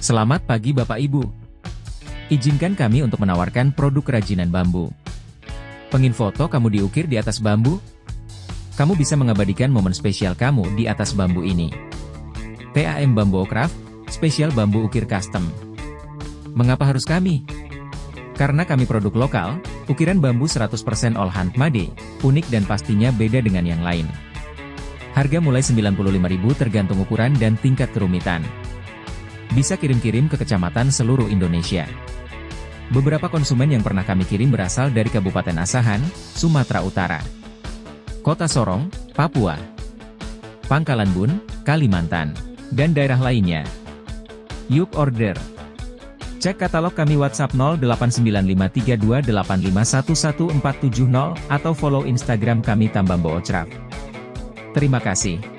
Selamat pagi Bapak Ibu. Izinkan kami untuk menawarkan produk kerajinan bambu. Pengin foto kamu diukir di atas bambu? Kamu bisa mengabadikan momen spesial kamu di atas bambu ini. TAM Bambu Craft, spesial bambu ukir custom. Mengapa harus kami? Karena kami produk lokal, ukiran bambu 100% all handmade, unik dan pastinya beda dengan yang lain. Harga mulai 95.000 tergantung ukuran dan tingkat kerumitan. Bisa kirim-kirim ke kecamatan seluruh Indonesia. Beberapa konsumen yang pernah kami kirim berasal dari Kabupaten Asahan, Sumatera Utara, Kota Sorong, Papua, Pangkalan Bun, Kalimantan, dan daerah lainnya. Yuk order. Cek katalog kami WhatsApp 08953285111470 atau follow Instagram kami Bambu Unik. Terima kasih.